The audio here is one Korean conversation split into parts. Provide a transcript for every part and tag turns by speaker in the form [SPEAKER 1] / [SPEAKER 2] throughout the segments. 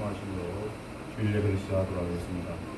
[SPEAKER 1] 찬송하시므로 주일 예배를 시작하도록 하겠습니다.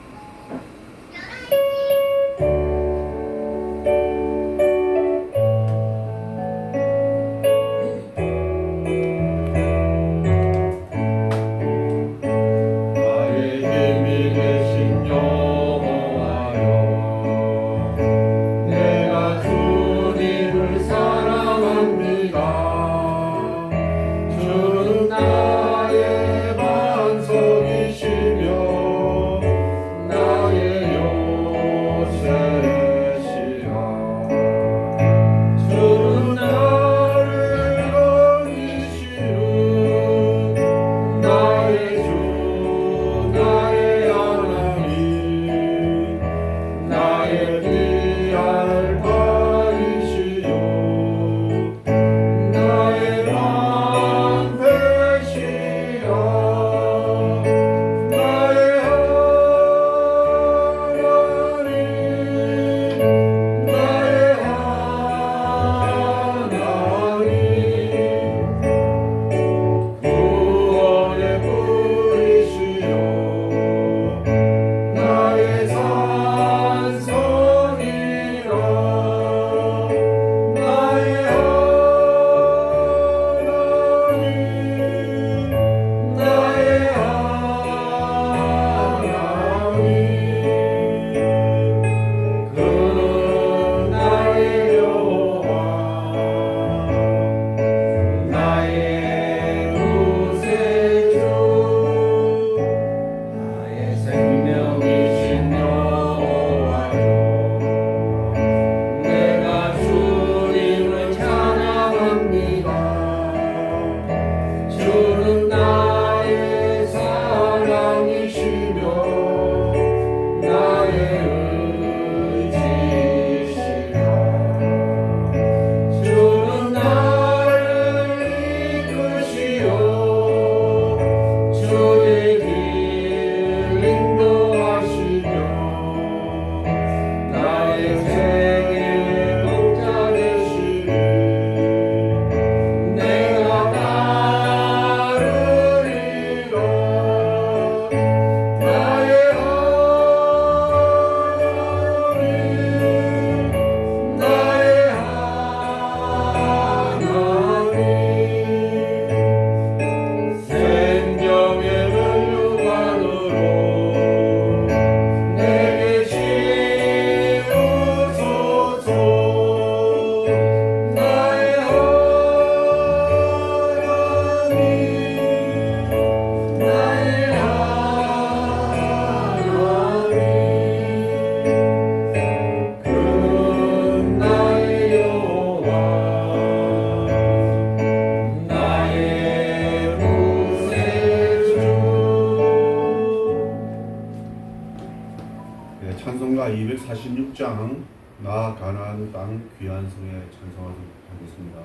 [SPEAKER 1] 찬송가 246장 나 가나안 땅 귀한 성에 찬송하도록 하겠습니다.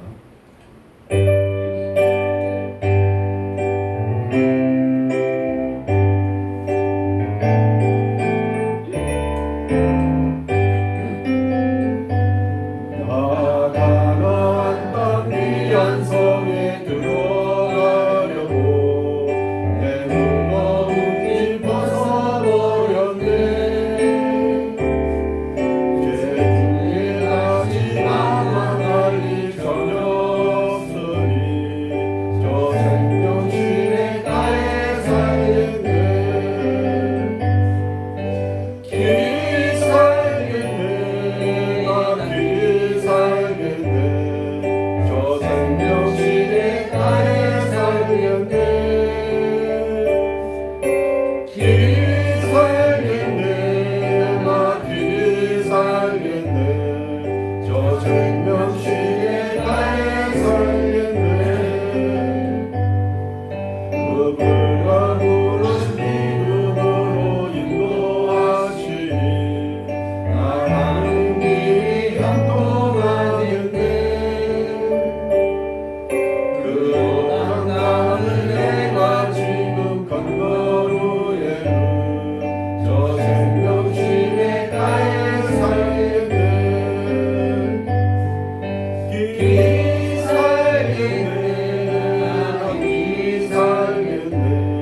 [SPEAKER 2] 살겠네.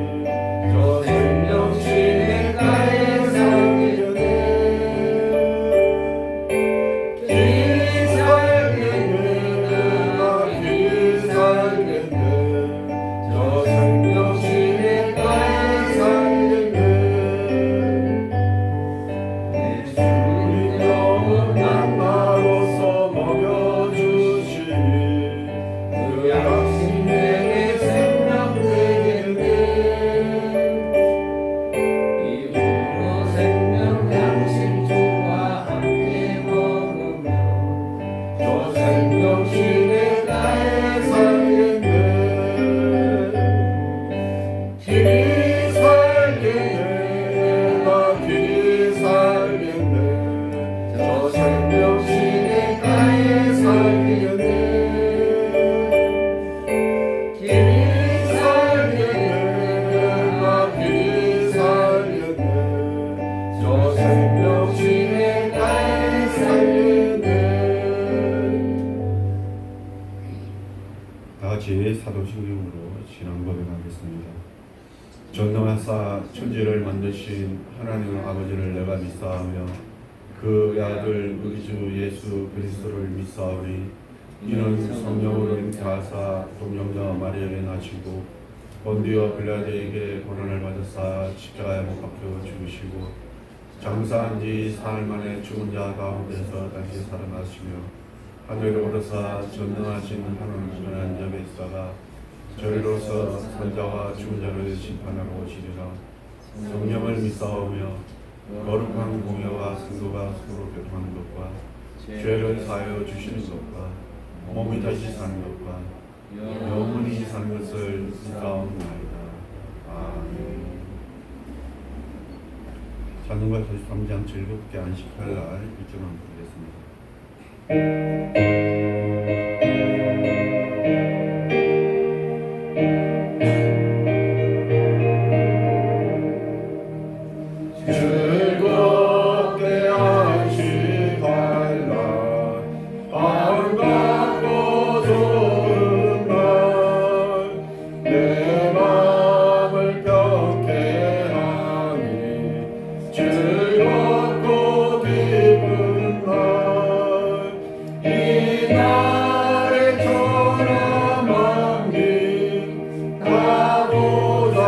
[SPEAKER 1] 저 생명신의 나의 살겠네 주님 영원한 나로서 먹여주시니 그 양심 내게 생명 되겠네
[SPEAKER 2] 이후로 생명 양식 주와 함께 먹으며
[SPEAKER 1] 저 생명신의 나의 살겠네 길이 살겠네 나 길이 살겠네 저 생명신의 나의 살겠네 길이 살겠네 나 길이 살겠네 저 생명신의 나의 살겠네 다 같이 사도신경으로 신앙 고백하겠습니다. 전능하사 천지를 만드신 하나님 아버지를 내가 믿사하며 그 아들 우리 주 예수 그리스도를 믿사오니 이는 성령으로 잉태하사 동정자 마리아에게 나시고 본디오 빌라도에게 고난을 받으사 십자가에 못 박혀 죽으시고 장사한 지 사흘 만에 죽은 자 가운데서 다시 살아나시며 하늘에 오르사 전능하신 하나님 전에 있다가 저리로서 산자와 죽은 자를 심판하러 오시리라. 성령을 믿사오며 거룩한 공예와 성도가 서로 교통하는 것과 죄를 사하여 주시는 것과 몸이 다시 사는 것과 영원히 사는 것을 믿사옵나이다. 아멘. 찬송가 43장 즐겁게 안식할 날 일정한 부르겠습니다. 즐겁게 안식할 날 아름답고 좋은 날 내 맘을 경쾌하니 즐겁고 기쁜 날 이 날의 천하 만민 다 보좌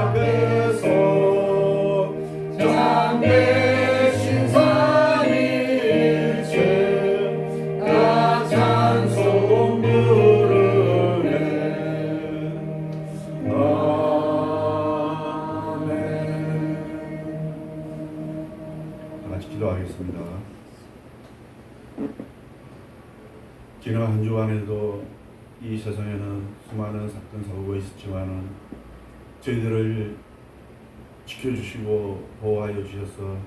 [SPEAKER 1] 앞에서 참되신 삼위일체 다 찬송 부르네. 아멘. 다 같이 기도하겠습니다. 지난 한 주간에도 이 세상에는 수많은 사건 사고가 있었지만은 저희들을 지켜주시고 보호하여 주셔서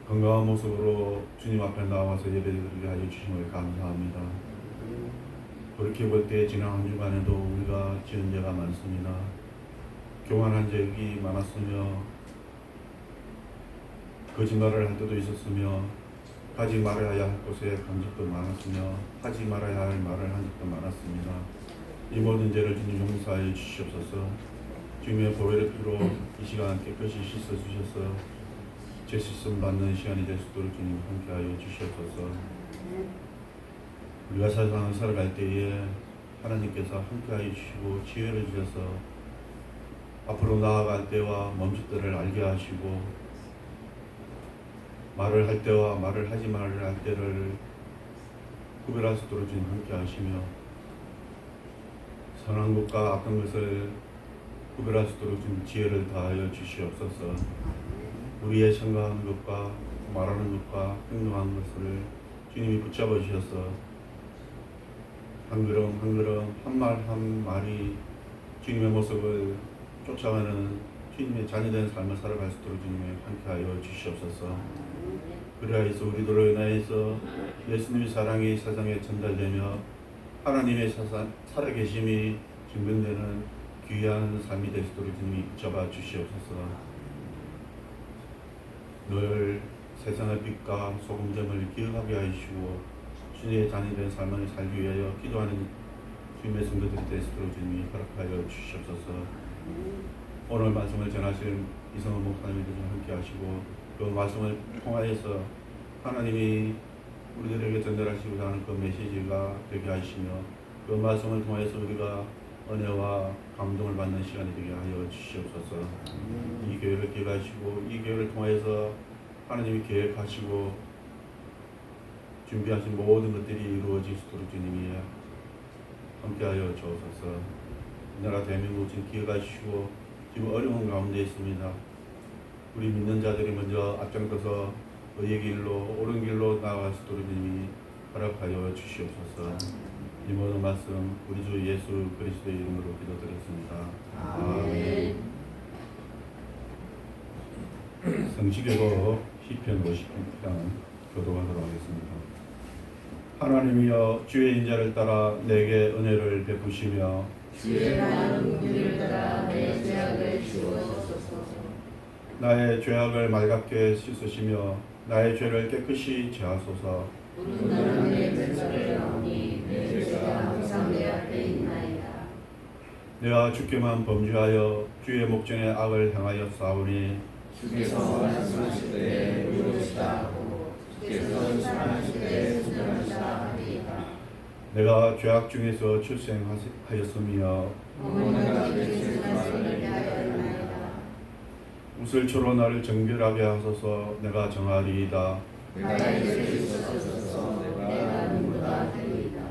[SPEAKER 1] 건강한 모습으로 주님 앞에 나와서 예배드리게 하여 주심을 감사합니다. 그렇게 볼 때 지난 한 주간에도 우리가 지은 죄가 많습니다. 교만한 적이 많았으며 거짓말을 할 때도 있었으며 하지 말아야 할 곳에 간 적도 많았으며 하지 말아야 할 말을 한 적도 많았습니다. 이 모든 죄를 주님 용서하여 주시옵소서. 주님의 보혈의 피로 이 시간 깨끗이 씻어 주셔서 죄 씻음 받는 시간이 될 수 있도록 주님 함께하여 주시옵소서. 우리가 세상을 살아갈 때에 하나님께서 함께하여 주시고 지혜를 주셔서 앞으로 나아갈 때와 멈출 때를 알게 하시고 말을 할 때와 말을 하지 말아야 할 때를 구별할 수 있도록 주님 함께 하시며 선한 것과 악한 것을 구별할 수 있도록 주님 지혜를 다하여 주시옵소서. 우리의 생각하는 것과 말하는 것과 행동하는 것을 주님이 붙잡아 주셔서 한 걸음 한 걸음 한 말 한 말이 주님의 모습을 쫓아가는 주님의 자녀된 삶을 살아갈 수 있도록 주님이 함께하여 주시옵소서. 그리하여서 우리들로 인하여서 예수님의 사랑이 세상에 전달되며 하나님의 살아계심이 증명되는 귀한 삶이 될 수 있도록 주님이 붙잡아 주시옵소서. 늘 세상의 빛과 소금점을 기억하게 하시고 주님의 자녀된 삶을 살기 위하여 기도하는 주님의 성도들이 될 수 있도록 주님이 허락하여 주시옵소서. 오늘 말씀을 전하실 이성호 목사님도 좀 함께 하시고 그 말씀을 통하여서 하나님이 우리들에게 전달하시고자 하는 그 메시지가 되게 하시며 그 말씀을 통해서 우리가 은혜와 감동을 받는 시간이 되게 하여 주시옵소서. 이 교회를 기획하시고 이 교회를 통해서 하나님이 계획하시고 준비하신 모든 것들이 이루어지도록 주님이 함께하여 주옵소서. 나라 대한민국 지금 기획하시고 지금 어려운 가운데 있습니다. 우리 믿는 자들이 먼저 앞장서서 의의 길로 옳은 길로 나아갈 수 있도록 주님이 허락하여 주시옵소서. 이 모든 말씀 우리 주 예수 그리스도의 이름으로 기도드렸습니다. 아멘. 성시교독 시편 50편 교독하도록 하겠습니다. 하나님이여 주의 인자를 따라 내게 은혜를 베푸시며
[SPEAKER 2] 주의 많은 긍휼을 따라 내 죄악을 지워주소서.
[SPEAKER 1] 나의 죄악을 말갛게 씻으시며 나의 죄를 깨끗이 제하소서.
[SPEAKER 2] 너는 내 뱃살을 나오니 내 죄가 항상 내 앞에 있나이다.
[SPEAKER 1] 내가 주께만 범죄하여 주의 목전에 악을 행하여 싸우니
[SPEAKER 2] 주께서 말씀하실 때 물으시다 하고 주께서 말씀하실 때 순종하시다 하리이다.
[SPEAKER 1] 내가 죄악 중에서 출생하였으며
[SPEAKER 2] 어머니가 내 죄를 대하였나이다.
[SPEAKER 1] 우슬초로 나를 정결하게 하소서. 내가 정하리이다.
[SPEAKER 2] 나의 죄를 씻어주소서. 내가 눈보다 드리이다.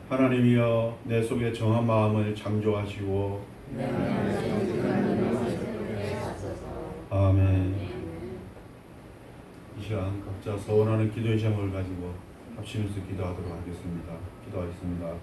[SPEAKER 1] 하나님이여 내 속에 정한 마음을 창조하시고
[SPEAKER 2] 내 안에 정직한 눈을 하소서.
[SPEAKER 1] 아멘. 이 시간 각자 서원하는 기도의 제목을 가지고 합심해서 기도하도록 하겠습니다. 기도하겠습니다.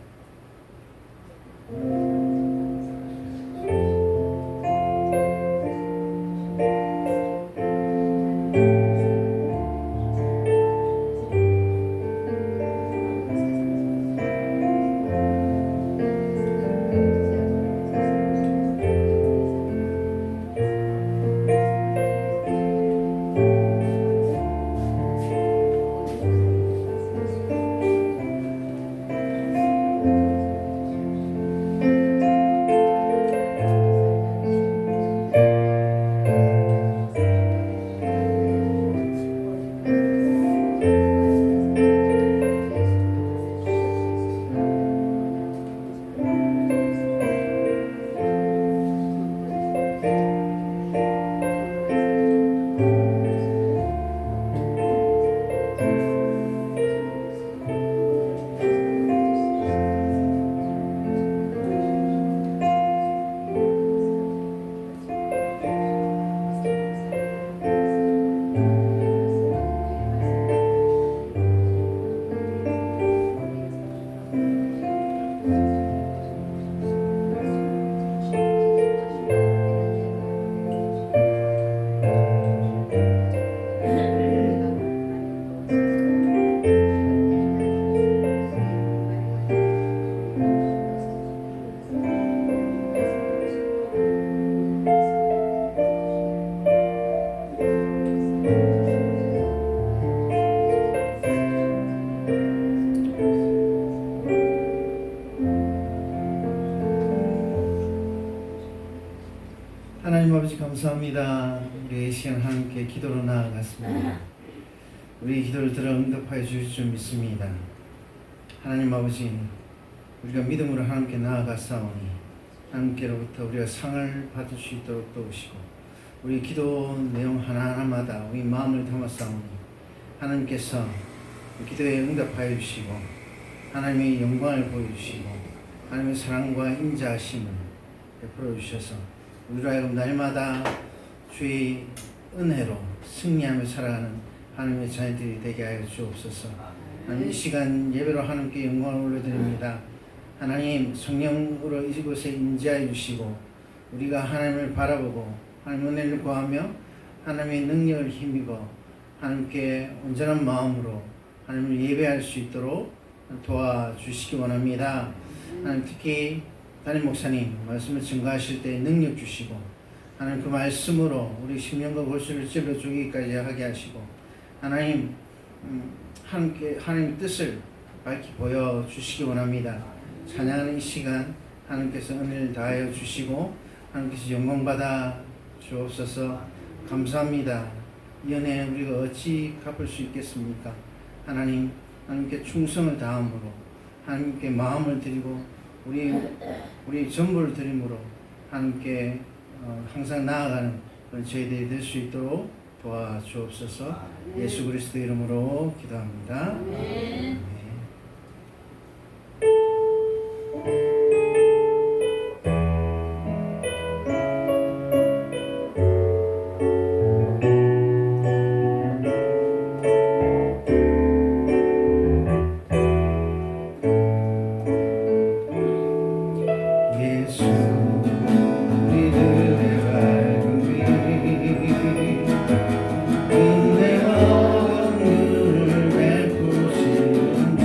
[SPEAKER 3] 하나님 아버지 감사합니다. 우리 이 시간 하나님께 기도로 나아갔습니다. 우리 기도를 들어 응답하여 주실 줄 믿습니다. 하나님 아버지, 우리가 믿음으로 하나님께 나아갔사오니 하나님께로부터 우리가 상을 받을 수 있도록 도우시고 우리 기도 내용 하나하나마다 우리 마음을 담았사오니 하나님께서 기도에 응답하여 주시고 하나님의 영광을 보여주시고 하나님의 사랑과 인자하심을 베풀어 주셔서 우리로 하여금 날마다 주의 은혜로 승리하며 살아가는 하나님의 자녀들이 되게 하여 주옵소서. 하나님 이 시간 예배로 하나님께 영광을 올려드립니다. 하나님 성령으로 이곳에 임재하여 주시고 우리가 하나님을 바라보고 하나님 은혜를 구하며 하나님의 능력을 힘입어 하나님께 온전한 마음으로 하나님을 예배할 수 있도록 도와주시기 원합니다. 하나님 특히 담임 목사님 말씀을 증거하실 때 능력 주시고 하나님 그 말씀으로 우리 심령과 골수를 찔러 죽이기까지 하게 하시고 하나님 하나님 뜻을 밝히 보여주시기 원합니다. 찬양하는 이 시간 하나님께서 은혜를 다하여 주시고 하나님께서 영광받아 주옵소서. 감사합니다. 이 은혜 우리가 어찌 갚을 수 있겠습니까? 하나님께 충성을 다함으로 하나님께 마음을 드리고 우리 전부를 드림으로 함께 항상 나아가는 그런 저희들이 될 수 있도록 도와주옵소서. 예수 그리스도 이름으로 기도합니다. 아멘. 예수 우리들의 밝은 빛 은혜와 긍휼을 베푸시는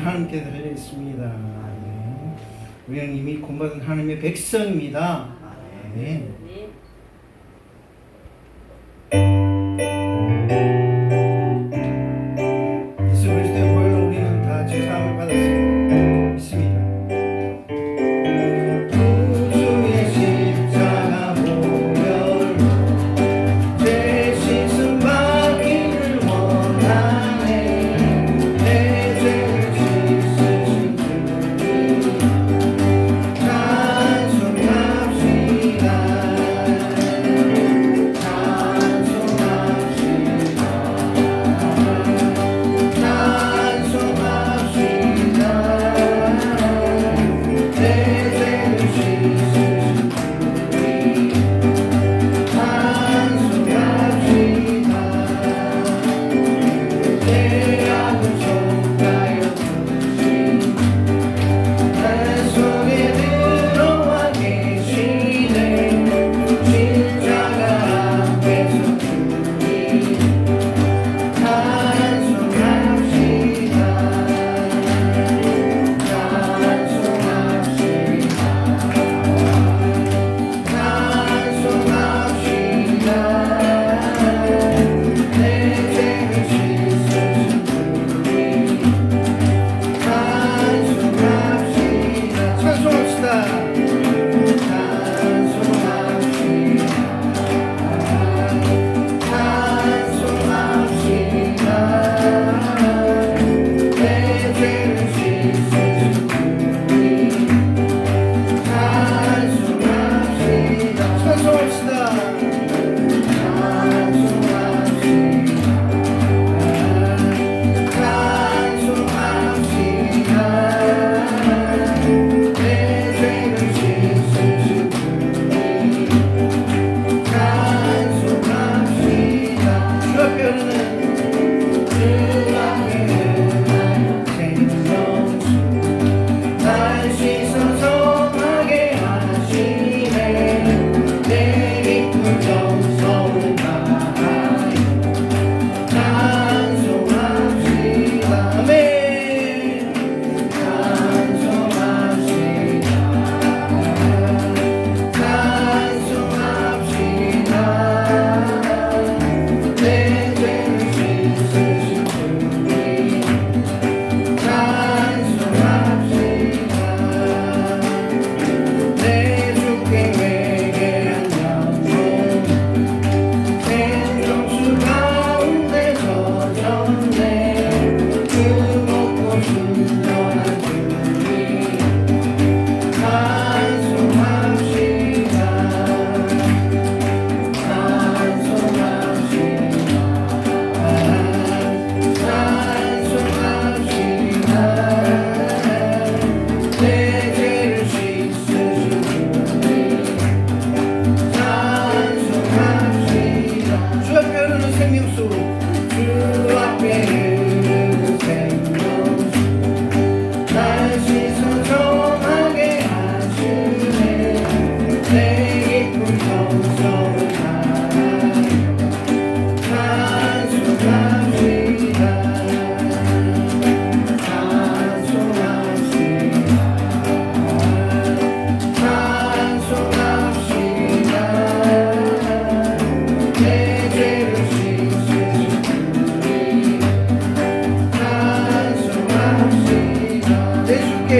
[SPEAKER 3] 하나님께 달려 있습니다. 아멘. 우리는 이미 구원받은 하나님의 백성입니다. 아멘. 예수 그리스도의 보혈로 우리는 다 죄사함을 받았습니다. 믿습니다. 구주의 십자가 보혈로 내 씻음 받기를 원하네. 내 죄를 씻으신 주님 찬송합시다.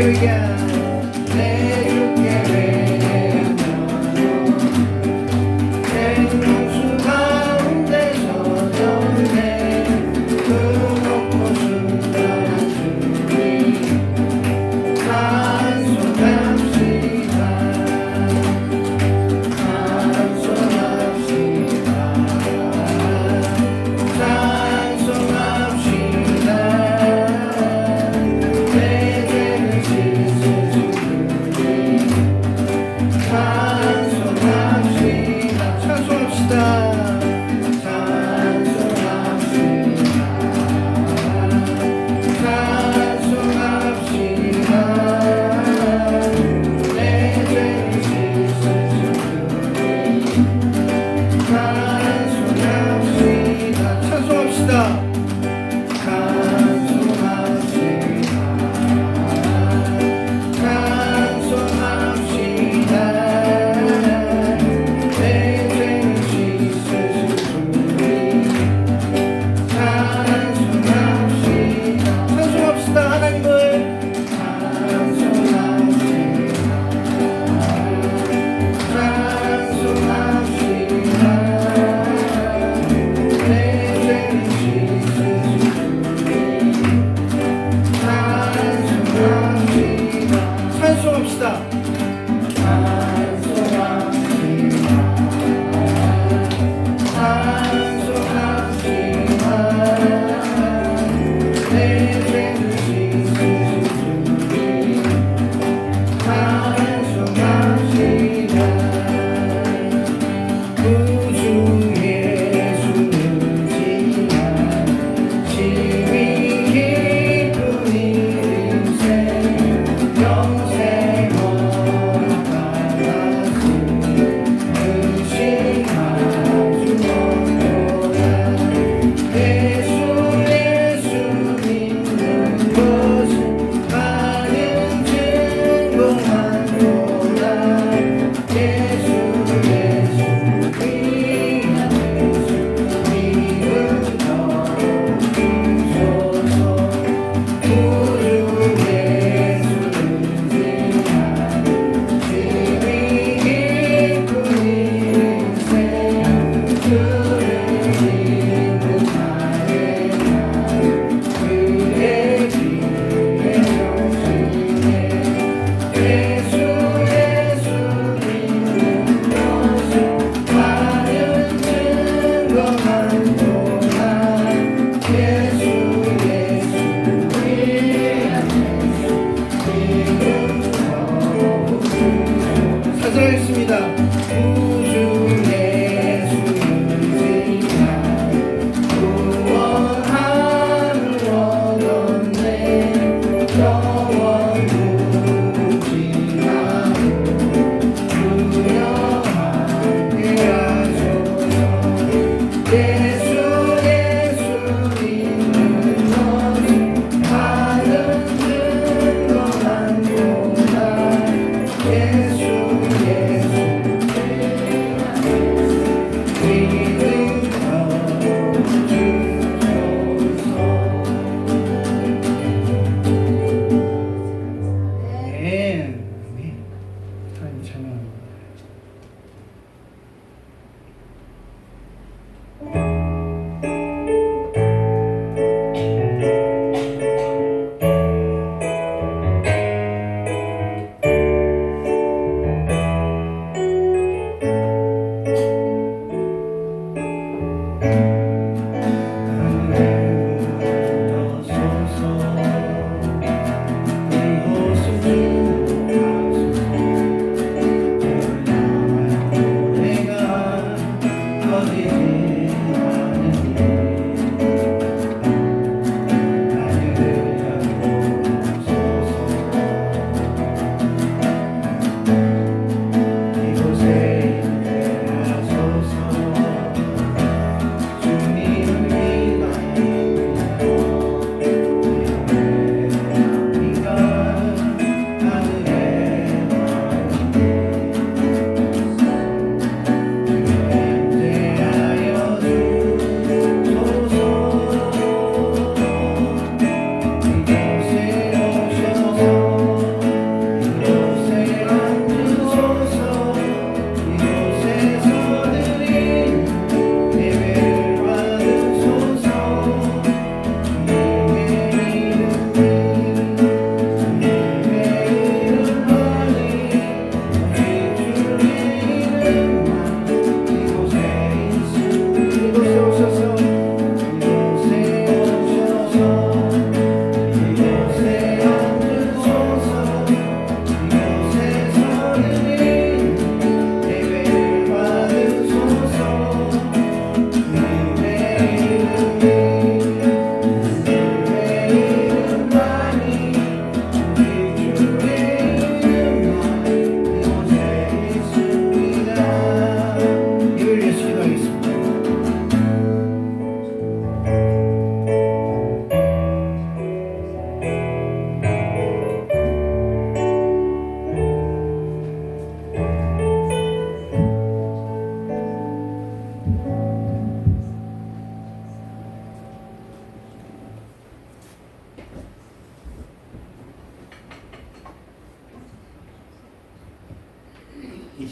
[SPEAKER 3] 할렐루야 내 주께 회개하며 내 목숨 가운데서 전해 그 높고 순간한 주님 찬송합시다 찬송합시다 찬송합시다 내 죄를 씻어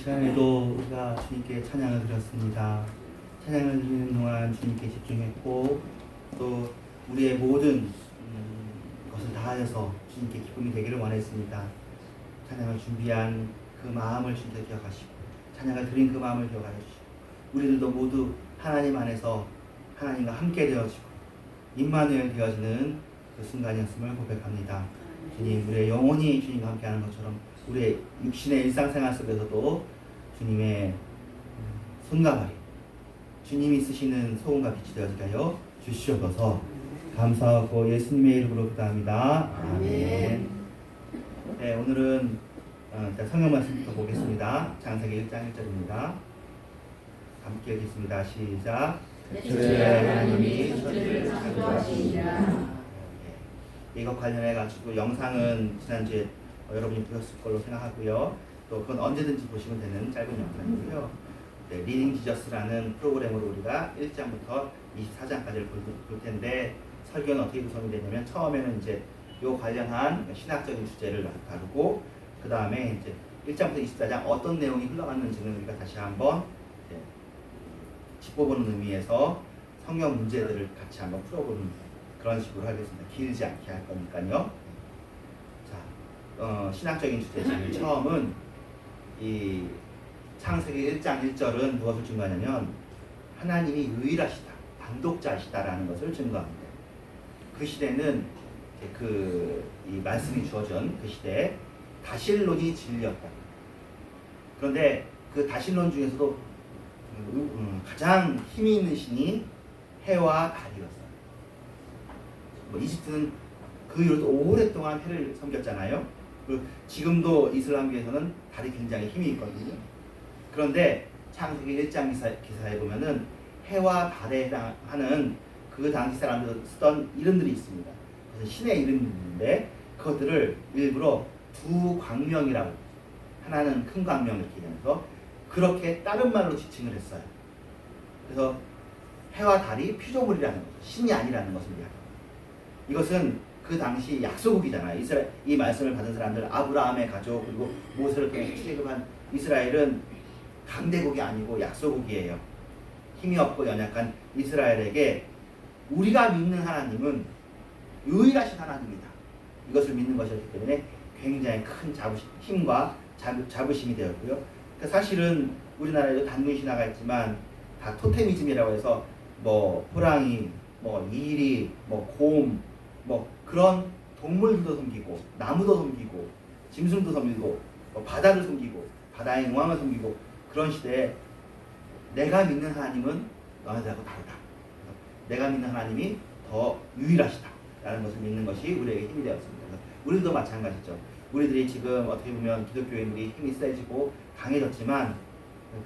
[SPEAKER 3] 시간에도 우리가 주님께 찬양을 드렸습니다. 찬양을 드리는 동안 주님께 집중했고 또 우리의 모든 것을 다하여서 주님께 기쁨이 되기를 원했습니다. 찬양을 준비한 그 마음을 주님께 기억하시고 찬양을 드린 그 마음을 기억하여 주시고 우리들도 모두 하나님 안에서 하나님과 함께 되어지고 임마누엘 되어지는 그 순간이었음을 고백합니다. 주님, 우리의 영혼이 주님과 함께하는 것처럼 우리의 육신의 일상생활 속에서도 주님의 손과 발이 주님이 쓰시는 소금과 빛이 되어지게 하여 주시옵소서. 감사하고 예수님의 이름으로 기도합니다. 아멘. 네, 오늘은 성경 말씀부터 보겠습니다. 창세기 1장 1절입니다. 함께 읽겠습니다. 시작.
[SPEAKER 2] 주의 하나님이 천지를 창조하시니라.
[SPEAKER 3] 이것 관련해 가지고 영상은 지난주에 여러분이 보셨을 걸로 생각하고요. 또 그건 언제든지 보시면 되는 짧은 영상이고요. 네, 리딩 지저스라는 프로그램으로 우리가 1장부터 24장까지를 볼 텐데 설교는 어떻게 구성이 되냐면 처음에는 이제 요 관련한 신학적인 주제를 다루고 그 다음에 이제 1장부터 24장 어떤 내용이 흘러갔는지는 우리가 다시 한번 짚어보는 의미에서 성경 문제들을 같이 한번 풀어보는 그런 식으로 하겠습니다. 길지 않게 할 거니까요. 자, 신학적인 주제 제일 처음은 이 창세기 1장 1절은 무엇을 증거하냐면 하나님이 유일하시다, 단독자시다라는 것을 증거합니다. 그 시대는 이 말씀이 주어진 그 시대에 다실론이 진리였다. 그런데 그 다실론 중에서도 가장 힘이 있는 신이 해와 달이었어요. 이집트는 그 이후로도 오랫동안 해를 섬겼잖아요. 지금도 이슬람교에서는 달이 굉장히 힘이 있거든요. 그런데 창세기 1장 기사에 보면은 해와 달에 해당하는 그 당시 사람들 쓰던 이름들이 있습니다. 그래서 신의 이름인데 그것들을 일부러 두 광명이라고, 하나는 큰 광명 이렇게 얘기하면서 그렇게 다른 말로 지칭을 했어요. 그래서 해와 달이 피조물이라는 거죠. 신이 아니라는 것을 이야기합니다. 이것은 그 당시 약소국이잖아요. 이 말씀을 받은 사람들, 아브라함의 가족 그리고 모세를 통해 출애굽한 이스라엘은 강대국이 아니고 약소국이에요. 힘이 없고 연약한 이스라엘에게 우리가 믿는 하나님은 유일하신 하나님이다, 이것을 믿는 것이었기 때문에 굉장히 큰 힘과 자부심이 되었고요. 사실은 우리나라에도 단군신화가 있지만 다 토테미즘이라고 해서 뭐 호랑이, 뭐 이리, 뭐 곰, 뭐 그런 동물들도 섬기고 나무도 섬기고 짐승도 섬기고 뭐 바다를 섬기고 바다의 용왕을 섬기고 그런 시대에 내가 믿는 하나님은 너네들하고 다르다. 내가 믿는 하나님이 더 유일하시다 라는 것을 믿는 것이 우리에게 힘이 되었습니다. 우리도 마찬가지죠. 우리들이 지금 어떻게 보면 기독교인들이 힘이 세지고 강해졌지만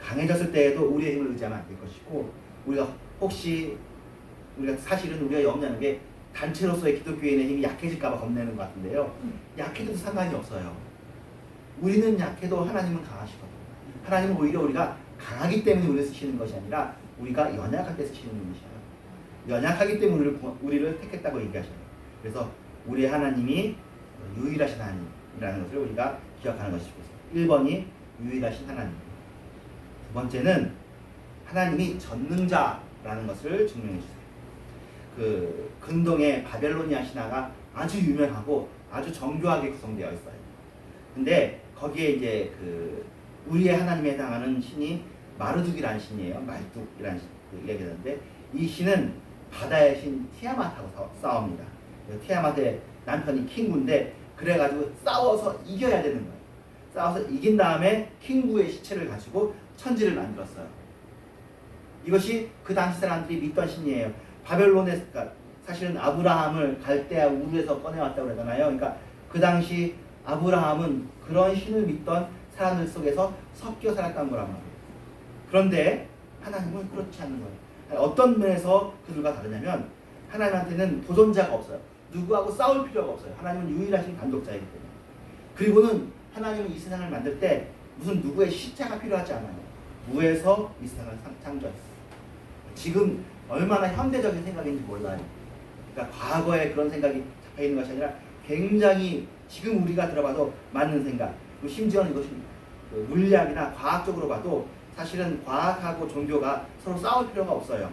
[SPEAKER 3] 강해졌을 때에도 우리의 힘을 의지하면 안 될 것이고 우리가 사실은 우리가 염려하는 게 단체로서의 기독교인의 힘이 약해질까 봐 겁내는 것 같은데요. 약해도 상관이 없어요. 우리는 약해도 하나님은 강하시거든요. 하나님은 오히려 우리가 강하기 때문에 우리를 쓰시는 것이 아니라 우리가 연약할 때 쓰시는 분이셔요. 연약하기 때문에 우리를 택했다고 얘기하셔요. 그래서 우리의 하나님이 유일하신 하나님이라는 것을 우리가 기억하는 것이고 1번이 유일하신 하나님, 두 번째는 하나님이 전능자라는 것을 증명해 주세요. 그 근동의 바벨로니아 신화가 아주 유명하고 아주 정교하게 구성되어 있어요. 근데 거기에 이제 우리의 하나님에 해당하는 신이 마르둑이라는 신이에요. 말뚝이라는 얘기하는데 이 신은 바다의 신 티아마트하고 싸웁니다. 티아마트의 남편이 킹구인데 그래가지고 싸워서 이겨야 되는 거예요. 싸워서 이긴 다음에 킹구의 시체를 가지고 천지를 만들었어요. 이것이 그 당시 사람들이 믿던 신이에요. 바벨론에서 사실은 아브라함을 갈대아 우르에서 꺼내왔다고 그러잖아요. 그러니까 그 당시 아브라함은 그런 신을 믿던 사람들 속에서 섞여 살았던 거란 말이에요. 그런데 하나님은 그렇지 않는 거예요. 어떤 면에서 그들과 다르냐면 하나님한테는 도전자가 없어요. 누구하고 싸울 필요가 없어요. 하나님은 유일하신 단독자이기 때문에. 그리고는 하나님은 이 세상을 만들 때 무슨 누구의 십자가 필요하지 않아요. 무에서 이 세상을 창조했어요. 지금 얼마나 현대적인 생각인지 몰라요. 그러니까 과거에 그런 생각이 잡혀있는 것이 아니라 굉장히 지금 우리가 들어봐도 맞는 생각. 그리고 심지어는 이것입니다. 그 물리학이나 과학적으로 봐도 사실은 과학하고 종교가 서로 싸울 필요가 없어요.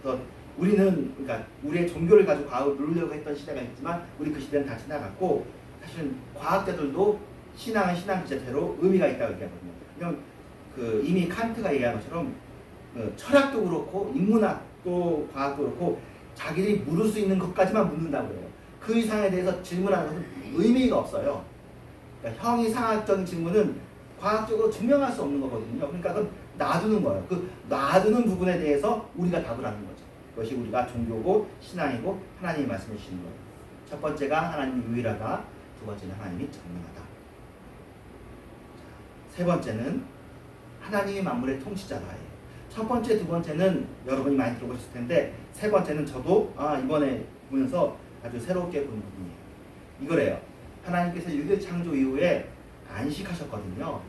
[SPEAKER 3] 그래서 우리는 그러니까 우리의 종교를 가지고 과학을 누르려고 했던 시대가 있지만 우리 그 시대는 다 지나갔고 사실은 과학자들도 신앙은 신앙 그 자체로 의미가 있다고 얘기하거든요. 왜냐면 그 이미 칸트가 얘기한 것처럼 그 철학도 그렇고 인문학도 과학도 그렇고 자기들이 물을 수 있는 것까지만 묻는다고 해요. 그 이상에 대해서 질문하는 것은 의미가 없어요. 그러니까 형이상학적인 질문은 과학적으로 증명할 수 없는 거거든요. 그러니까 그건 놔두는 거예요. 그 놔두는 부분에 대해서 우리가 답을 하는 거죠. 그것이 우리가 종교고 신앙이고 하나님이 말씀해 주시는 거예요. 첫 번째가 하나님이 유일하다. 두 번째는 하나님이 전능하다. 세 번째는 하나님이 만물의 통치자다예요. 첫 번째, 두 번째는 여러분이 많이 들어보셨을 텐데 세 번째는 저도 이번에 보면서 아주 새롭게 본 부분이에요. 이거래요. 하나님께서 유교 창조 이후에 안식하셨거든요.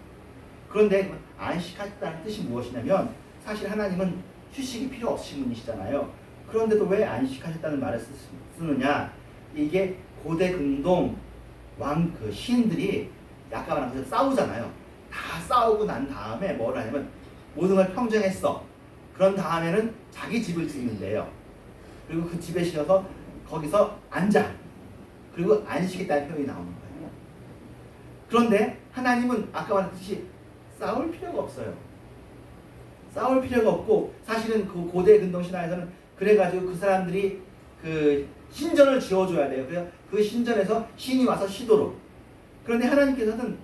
[SPEAKER 3] 그런데 안식하셨다는 뜻이 무엇이냐면 사실 하나님은 휴식이 필요 없으신 분이시잖아요. 그런데도 왜 안식하셨다는 말을 쓰느냐? 이게 고대 근동 그 시인들이 아까 말한 것처럼 싸우잖아요. 다 싸우고 난 다음에 뭘 하냐면 모든 걸 평정했어. 그런 다음에는 자기 집을 짓는데요. 그리고 그 집에 쉬어서 거기서 앉아. 그리고 안식했다는 표현이 나오는 거예요. 그런데 하나님은 아까 말했듯이 싸울 필요가 없어요. 싸울 필요가 없고 사실은 그 고대 근동 신화에서는 그래가지고 그 사람들이 그 신전을 지어줘야 돼요. 그래서 그 신전에서 신이 와서 쉬도록. 그런데 하나님께서는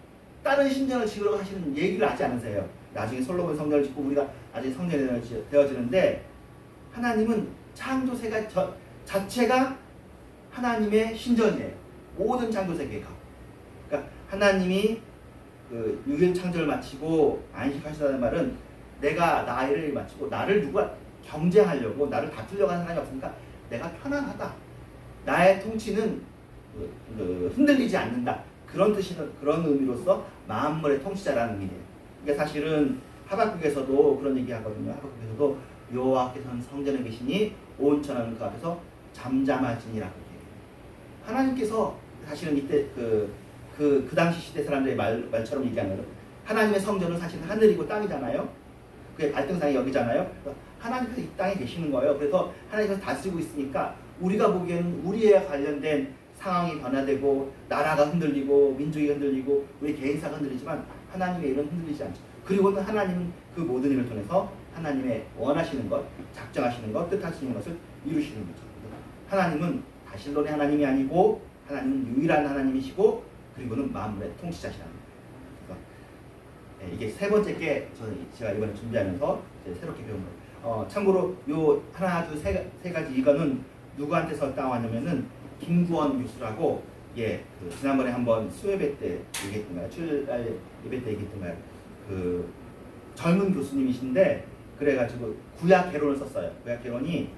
[SPEAKER 3] 다른 신전을 지으려고 하시는 얘기를 하지 않으세요. 나중에 솔로몬 성전을 짓고 우리가 아직 성전이 되어지는데 하나님은 창조세가 자체가 하나님의 신전이에요. 모든 창조세계가. 그러니까 하나님이 그 6일 창조를 마치고 안식하시다는 말은 내가 나를 마치고 나를 누가 경쟁하려고 나를 다투려고 하는 사람이 없으니까 내가 편안하다. 나의 통치는 흔들리지 않는다. 그런 뜻이는 그런 의미로서 만물의 통치자라는 의미예요. 그러니까 사실은 하박국에서도 그런 얘기 하거든요. 하박국에서도 여호와께서는 성전에 계시니 온 천하는 그 앞에서 잠잠하시니라고 얘기해요. 하나님께서 사실은 이때 그 당시 시대 사람들의 말처럼 얘기하는 거예요. 하나님의 성전은 사실은 하늘이고 땅이잖아요. 그게 발등상이 여기잖아요. 하나님께서 이 땅에 계시는 거예요. 그래서 하나님께서 다스리고 있으니까 우리가 보기에는 우리에 관련된 상황이 변화되고 나라가 흔들리고 민족이 흔들리고 우리 개인사가 흔들리지만 하나님의 일은 흔들리지 않죠. 그리고는 하나님은 그 모든 일을 통해서 하나님의 원하시는 것, 작정하시는 것, 뜻하시는 것을 이루시는 거죠. 하나님은 다실론의 하나님이 아니고 하나님은 유일한 하나님이시고 그리고는 만물의 통치자시라는 거예요. 그래서 이게 세 번째 게 제가 이번에 준비하면서 새롭게 배운 거예요. 참고로 요 하나, 둘, 세 가지 이거는 누구한테 썼다고 김구원 교수라고 그 지난번에 한번 수예배 때 얘기했던가요? 출날 예배 때 얘기했던가요? 그 젊은 교수님이신데 그래가지고 구약 개론을 썼어요. 구약 개론이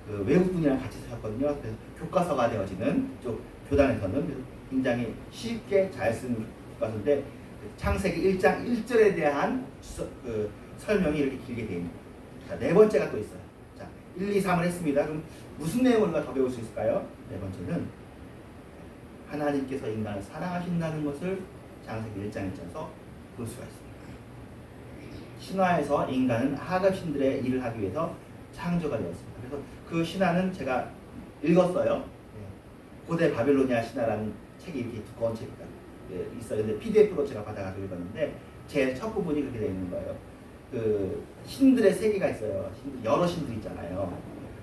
[SPEAKER 3] 그 외국분이랑 같이 쓰셨거든요. 그래서 교과서가 되어지는 쪽 교단에서는 굉장히 쉽게 잘 쓴 교과서인데 창세기 1장 1절에 대한 그 설명이 이렇게 길게 되어 있습니다. 자, 네 번째가 또 있어요. 자, 1, 2, 3을 했습니다. 그럼 무슨 내용을 우리가 더 배울 수 있을까요? 네 번째는 하나님께서 인간을 사랑하신다는 것을 창세기 1장 1절에서 볼 수가 있습니다. 신화에서 인간은 하급신들의 일을 하기 위해서 창조가 되었습니다. 그래서 그 신화는 제가 읽었어요. 고대 바빌로니아 신화라는 책이 이렇게 두꺼운 책이 있어요. 근데 PDF로 제가 받아가지고 읽었는데 제 첫 부분이 그렇게 되어 있는 거예요. 그 신들의 세계가 있어요. 여러 신들 있잖아요.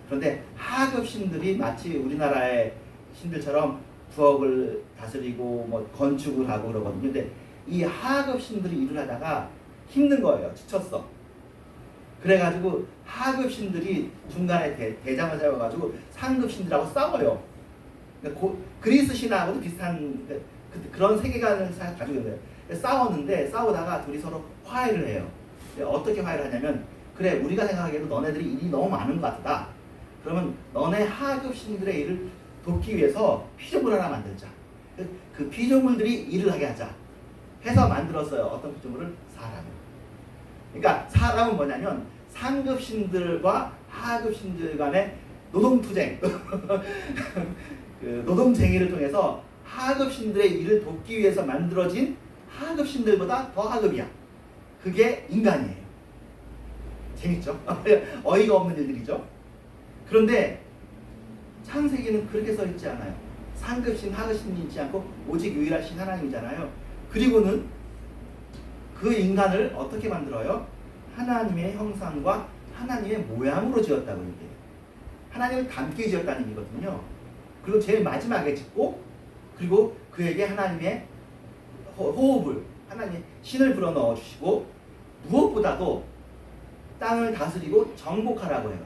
[SPEAKER 3] 그런데 하급 신들이 마치 우리나라의 신들처럼 부엌을 다스리고 뭐 건축을 하고 그러거든요. 근데 이 하급 신들이 일을 하다가 힘든 거예요. 지쳤어. 그래가지고 하급 신들이 중간에 대장을 세워가지고 상급 신들하고 싸워요. 그러니까 그리스 신화하고도 비슷한 그런 세계관을 가지고 있는 거예요. 싸웠는데 싸우다가 둘이 서로 화해를 해요. 어떻게 화해를 하냐면 그래 우리가 생각하기에도 너네들이 일이 너무 많은 것 같다. 그러면 너네 하급 신들의 일을 돕기 위해서 피조물 하나 만들자. 그 피조물들이 일을 하게 하자 해서 만들었어요. 어떤 피조물을? 사람을. 그러니까 사람은 뭐냐면 상급 신들과 하급 신들 간의 노동투쟁 그 노동쟁의를 통해서 하급 신들의 일을 돕기 위해서 만들어진
[SPEAKER 4] 하급신들보다 더 하급이야. 그게 인간이에요. 재밌죠? 어이가 없는 일들이죠. 그런데 창세기는 그렇게 써 있지 않아요. 상급신, 하급신이 있지 않고 오직 유일하신 하나님이잖아요. 그리고는 그 인간을 어떻게 만들어요? 하나님의 형상과 하나님의 모양으로 지었다고 얘기해요. 하나님을 닮게 지었다는 얘기거든요. 그리고 제일 마지막에 짓고, 그리고 그에게 하나님의 호흡을, 하나님의 신을 불어넣어 주시고, 무엇보다도 땅을 다스리고 정복하라고 해요.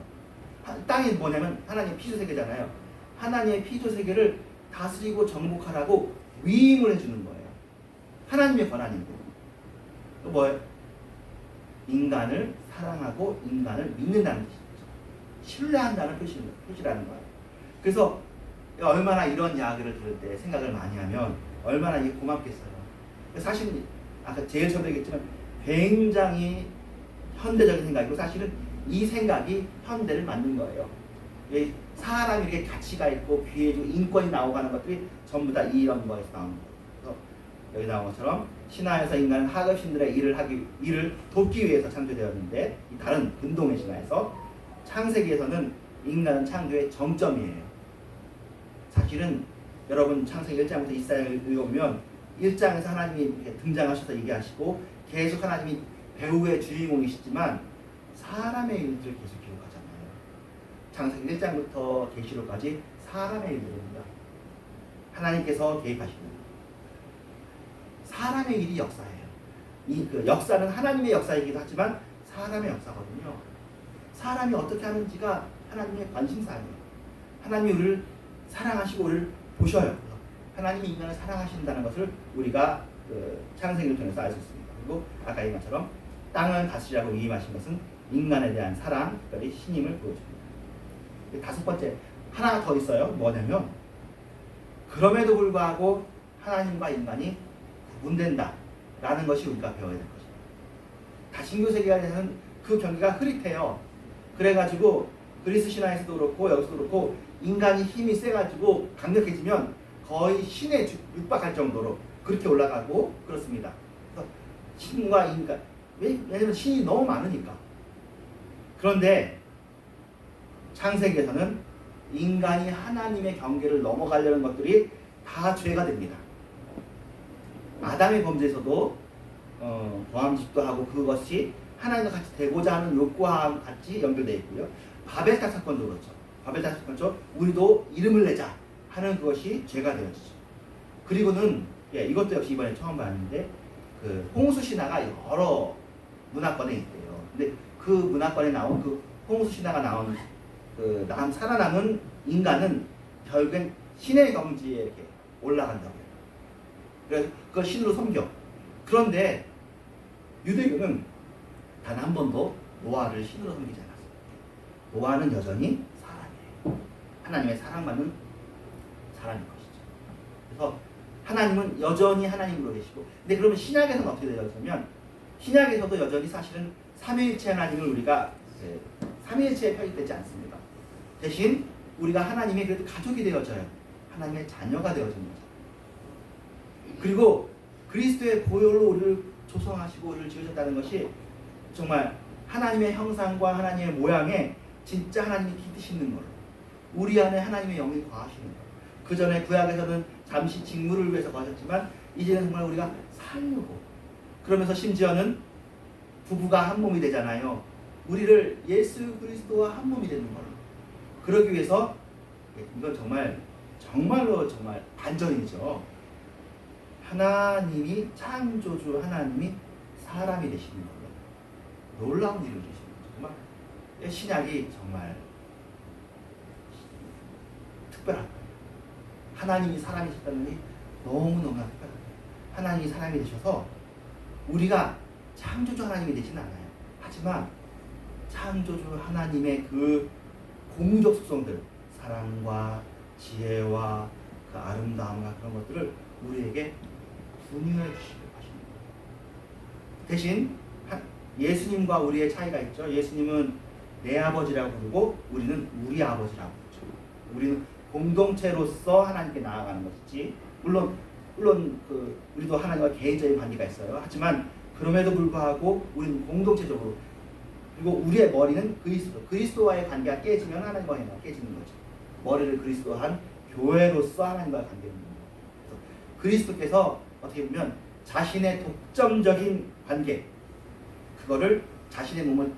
[SPEAKER 4] 땅이 뭐냐면 하나님의 피조세계잖아요. 하나님의 피조세계를 다스리고 정복하라고 위임을 해주는 거예요. 하나님의 권한인데. 또 뭐예요? 인간을 사랑하고 인간을 믿는다는 뜻이죠. 신뢰한다는 표시라는 거예요. 그래서 얼마나 이런 이야기를 들을 때 생각을 많이 하면 얼마나 이게 고맙겠어요. 사실 아까 제일 처음에 얘기했지만 굉장히 현대적인 생각이고, 사실은 이 생각이 현대를 만든 거예요. 사람이 이렇게 가치가 있고 귀해지고 인권이 나오가는 것들이 전부 다 이런 거에서 나오는 거예요. 그래서 여기 나온 것처럼 신화에서 인간은 하급신들의 일을 돕기 위해서 창조되었는데, 이 다른 근동의 신화에서 창세기에서는 인간은 창조의 정점이에요. 사실은 여러분 창세기 1장부터 이사야를 읽어보면 1장에서 하나님이 이렇게 등장하셔서 얘기하시고 계속 하나님이 배우의 주인공이시지만 사람의 일들을 계속 기록하잖아요. 창세기 1장부터 계시록까지 사람의 일들입니다. 하나님께서 개입하시는 사람의 일이 역사예요. 그 역사는 하나님의 역사이기도 하지만 사람의 역사거든요. 사람이 어떻게 하는지가 하나님의 관심사예요. 하나님이 우리를 사랑하시고 우리를 보셔요. 하나님이 인간을 사랑하신다는 것을 우리가 창세기를 통해서 알 수 있습니다. 그리고 아까 얘기한 것처럼 땅을 다스리라고 위임하신 것은 인간에 대한 사랑, 특별히 신임을 보여줍니다. 다섯 번째, 하나 더 있어요. 뭐냐면 그럼에도 불구하고 하나님과 인간이 구분된다라는 것이 우리가 배워야 될 것입니다. 다신교 세계에서는 그 경계가 흐릿해요. 그래가지고 그리스 신화에서도 그렇고 여기서도 그렇고 인간이 힘이 세가지고 강력해지면 거의 신에 육박할 정도로 그렇게 올라가고 그렇습니다. 그래서 신과 인간, 왜냐면 신이 너무 많으니까. 그런데 창세기에서는 인간이 하나님의 경계를 넘어가려는 것들이 다 죄가 됩니다. 아담의 범죄에서도 보암직도 하고 그것이 하나님과 같이 되고자 하는 욕구와 같이 연결되어 있고요. 바벨탑 사건도 그렇죠. 바벨탑 사건도 우리도 이름을 내자 하는 그것이 죄가 되어지죠. 그리고는 이것도 역시 이번에 처음 봤는데 그 홍수 신화가 여러 문화권에 있대요. 근데 그 문화권에 나온 그 홍수 신화가 나온 그 살아남은 인간은 결국엔 신의 경지에 이렇게 올라간다고 해요. 그래서 그걸 신으로 섬겨. 그런데 유대교는 단 한 번도 노아를 신으로 섬기지 않았어요. 노아는 여전히 사람이에요. 하나님의 사랑받는 사람인 것이죠. 그래서 하나님은 여전히 하나님으로 계시고, 근데 그러면 신약에서는 어떻게 되었냐면 신약에서도 여전히 사실은 삼위일체 하나님을 우리가 삼위일체에 편입되지 않습니다. 대신 우리가 하나님의 그래도 가족이 되어져요. 하나님의 자녀가 되어지는 거죠. 그리고 그리스도의 보혈로 우리를 조성하시고 우리를 지으셨다는 것이 정말 하나님의 형상과 하나님의 모양에 진짜 하나님이 깃드시는 걸로 우리 안에 하나님의 영이 거하시는 거예요. 그 전에 구약에서는 잠시 직무를 위해서 거하셨지만 이제는 정말 우리가 살려고, 그러면서 심지어는 부부가 한 몸이 되잖아요. 우리를 예수 그리스도와 한 몸이 되는 걸로. 그러기 위해서 이건 정말로 반전이죠. 하나님이 창조주 하나님이 사람이 되시는 걸로 놀라운 일을 주시는 거죠. 정말 신약이 정말 특별한 거예요. 하나님이 사람이 되셨다는 게 너무너무나 특별한 거예요. 하나님이 사람이 되셔서 우리가 창조주 하나님이 되지는 않아요. 하지만 창조주 하나님의 그 공유적 속성들, 사랑과 지혜와 그 아름다움과 그런 것들을 우리에게 분유해 주시고 하십니다. 대신 예수님과 우리의 차이가 있죠. 예수님은 내 아버지라고 부르고 우리는 우리 아버지라고 부르죠. 우리는 공동체로서 하나님께 나아가는 것이지, 물론 물론 우리도 하나님과 개인적인 관계가 있어요. 하지만 그럼에도 불구하고 우리는 공동체적으로, 그리고 우리의 머리는 그리스도와의 관계가 깨지면 하나님과 관계가 깨지는 거죠. 머리를 그리스도와 한 교회로서 하나님과 관계를 맺는 거예요. 그래서 그리스도께서 어떻게 보면 자신의 독점적인 관계, 그거를 자신의 몸을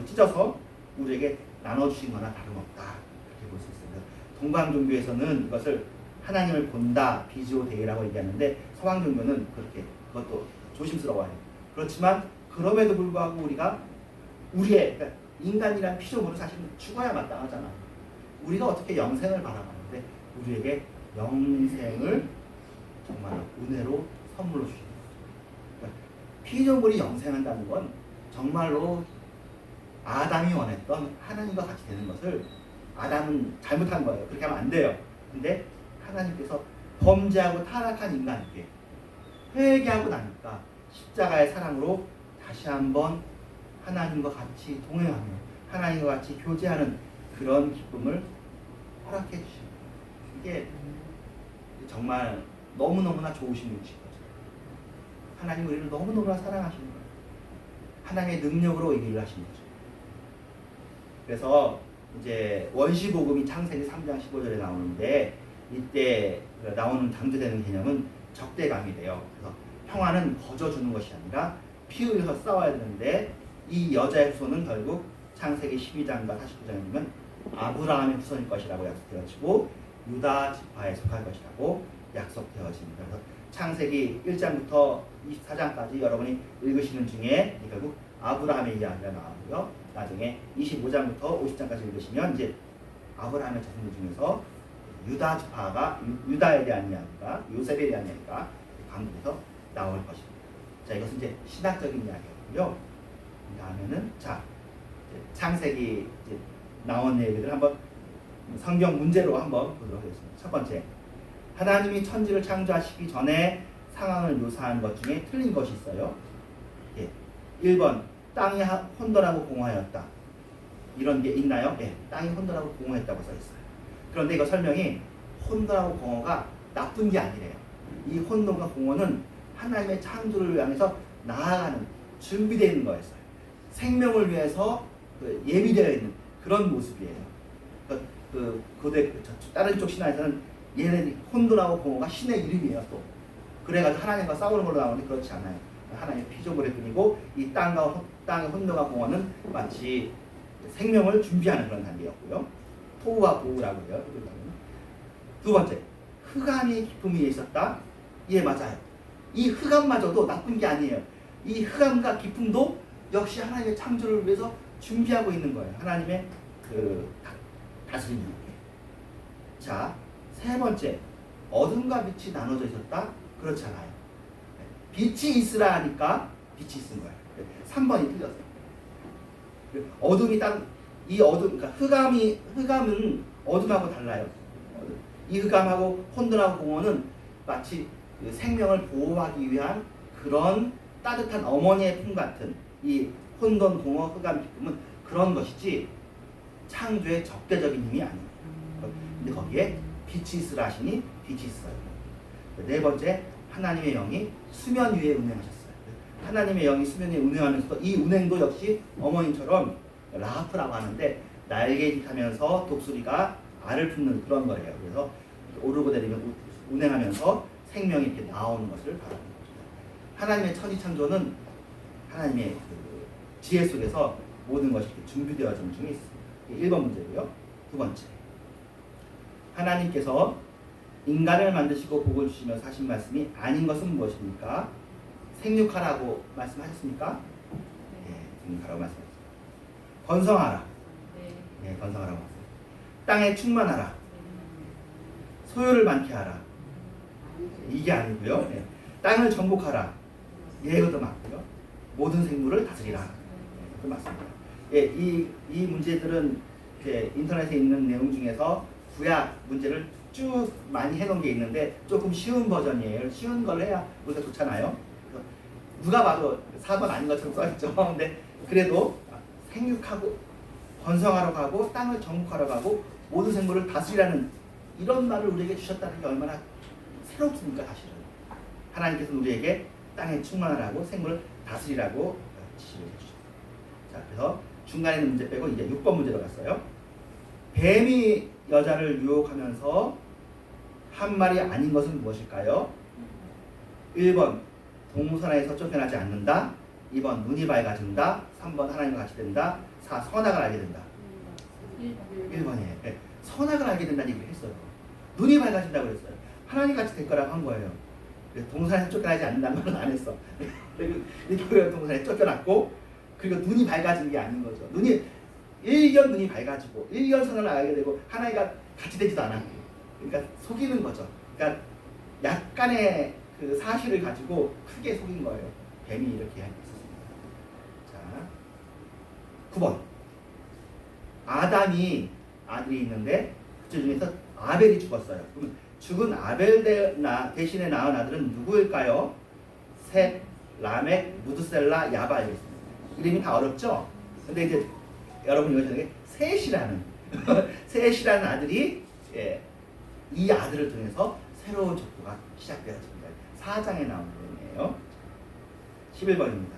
[SPEAKER 4] 찢어서 우리에게 나눠주신 거나 다름없다, 그렇게 볼 수 있습니다. 동방 종교에서는 이것을 하나님을 본다, 비지오 데이라고 얘기하는데, 서방 종교는 그것도 조심스러워해요. 그렇지만 그럼에도 불구하고 우리가 그러니까 인간이란 피조물은 사실은 죽어야 마땅하잖아요. 우리가 어떻게 영생을 바라봤는데 우리에게 영생을 정말 은혜로 선물로 주시는 거죠. 그러니까 피조물이 영생한다는 건 정말로 아담이 원했던 하나님과 같이 되는 것을, 아담은 잘못한 거예요. 그렇게 하면 안 돼요. 근데 하나님께서 범죄하고 타락한 인간에게 회개하고 나니까 십자가의 사랑으로 다시 한번 하나님과 같이 동행하며 하나님과 같이 교제하는 그런 기쁨을 허락해 주십니다. 이게 정말 너무너무나 좋으신 분이신 거죠. 하나님 우리를 너무너무나 사랑하시는 거예요. 하나님의 능력으로 이 일을 하시는 거죠. 그래서 이제 원시복음이 창세기 3장 15절에 나오는데, 이때 나오는 강조되는 개념은 적대감이 돼요. 그래서 평화는 거저 주는 것이 아니라 피 흘려서 싸워야 되는데, 이 여자의 후손은 결국 창세기 12장과 49장에 보면 아브라함의 후손일 것이라고 약속되어지고 유다 지파에 속할 것이라고 약속되어집니다. 그래서 창세기 1장부터 24장까지 여러분이 읽으시는 중에 결국 아브라함의 이야기가 나오고요. 나중에 25장부터 50장까지 읽으시면 이제 아브라함의 자손들 중에서 유다 지파가, 유다에 대한 이야기가, 요셉에 대한 이야기가 반복해서 나올 것입니다. 자, 이것은 이제 신학적인 이야기고요. 그 다음에는 창세기 이제 나온 얘기들 한번 성경 문제로 한번 보도록 하겠습니다. 첫 번째, 하나님이 천지를 창조하시기 전에 상황을 묘사한 것 중에 틀린 것이 있어요. 1번, 땅이 혼돈하고 공허하였다. 이런 게 있나요? 땅이 혼돈하고 공허했다고 써 있어요. 그런데 이거 설명이 혼돈하고 공허가 나쁜 게 아니래요. 이 혼돈과 공허는 하나님의 창조를 향해서 나아가는, 준비되어 있는 거였어요. 생명을 위해서 예비되어 있는 그런 모습이에요. 다른 쪽 신화에서는 얘네 혼돈하고 공허가 신의 이름이에요. 또 그래가지고 하나님과 싸우는 걸로 나오는데 그렇지 않아요. 하나님의 피조물의 뿐이고, 이 땅의 혼돈과 공허는 마치 생명을 준비하는 그런 단계였고요. 토우와 보우라고 해요. 두 번째, 흑암이 기품 위에 있었다. 예, 맞아요. 이 흑암마저도 나쁜 게 아니에요. 이 흑암과 기품도 역시 하나님의 창조를 위해서 준비하고 있는 거예요. 하나님의 다스림이. 자, 세 번째, 어둠과 빛이 나눠져 있었다. 그렇지 않아요. 빛이 있으라 하니까 빛이 있은 거예요. 3번이 틀렸어요. 어둠이 그러니까 흑암은 어둠하고 달라요. 이 흑암하고 혼돈하고 공허는 마치 생명을 보호하기 위한 그런 따뜻한 어머니의 품 같은, 이 혼돈, 공허, 흑암, 기쁨은 그런 것이지 창조의 적대적인 힘이 아니에요. 근데 거기에 빛이 있으라 하시니 빛이 있어요. 네 번째, 하나님의 영이 수면 위에 운행하셨어요. 하나님의 영이 수면 위에 운행하면서 이 운행도 역시 어머니처럼 라하프라고 하는데 날개짓하면서 독수리가 알을 품는 그런 거예요. 그래서 오르고 내리며 운행하면서 생명이 이렇게 나오는 것을 바라는 거죠. 하나님의 천지창조는 하나님의 지혜 속에서 모든 것이 준비되어진 중에 있습니다. 1번 문제고요. 두 번째, 하나님께서 인간을 만드시고 복을 주시면서 하신 말씀이 아닌 것은 무엇입니까? 생육하라고 말씀하셨습니까? 네, 생육하라고 말씀하셨습니다. 번성하라. 네, 번성하라고 말씀하셨습니다. 땅에 충만하라. 소유를 많게 하라. 이게 아니고요. 네. 땅을 정복하라. 이것도 맞고요. 모든 생물을 다스리라. 네, 그것도 맞습니다. 예, 이 문제들은 인터넷에 있는 내용 중에서 구약 문제를 쭉 많이 해놓은 게 있는데 조금 쉬운 버전이에요. 쉬운 걸 해야 우리가 좋잖아요. 누가 봐도 4번 아닌 것처럼 써있죠. 근데 그래도 생육하고 번성하러 가고 땅을 정복하러 가고 모든 생물을 다스리라는 이런 말을 우리에게 주셨다는 게 얼마나 새롭습니까, 사실은. 하나님께서는 우리에게 땅에 충만하라고 생물을 다스리라고 지시를 해주셨어요. 자, 그래서 중간에 있는 문제 빼고 이제 6번 문제로 갔어요. 뱀이 여자를 유혹하면서 한 말이 아닌 것은 무엇일까요? 1번 동산에서 쫓겨나지 않는다. 2번 눈이 밝아진다. 3번 하나님과 같이 된다. 4. 선악을 알게 된다. 1번이에요. 네. 선악을 알게 된다는 얘기를 했어요. 눈이 밝아진다고 그랬어요. 하나님 같이 될 거라고 한 거예요. 동산에서 쫓겨나지 않는다는 말은 안 했어. 그리고 동산에 쫓겨났고, 그리고 눈이 밝아진 게 아닌 거죠. 눈이 1년 눈이 밝아지고 1년 선을 알게 되고 하나님과 같이 되지도 않았고, 그러니까 속이는 거죠. 그러니까 약간의 그 사실을 가지고 크게 속인 거예요. 뱀이 이렇게 했었습니다. 자, 9번. 아담이 아들이 있는데 그 중에서 아벨이 죽었어요. 그러면 죽은 아벨 대신에 낳은 아들은 누구일까요? 셋, 라멕, 무드셀라, 야발이었습니다. 이름이 다 어렵죠? 근데 이제 여러분이 여기서 셋이라는 셋이라는 아들이, 예, 이 아들을 통해서 새로운 족보가 시작되었습니다. 4장에 나온 내용이에요. 11번입니다.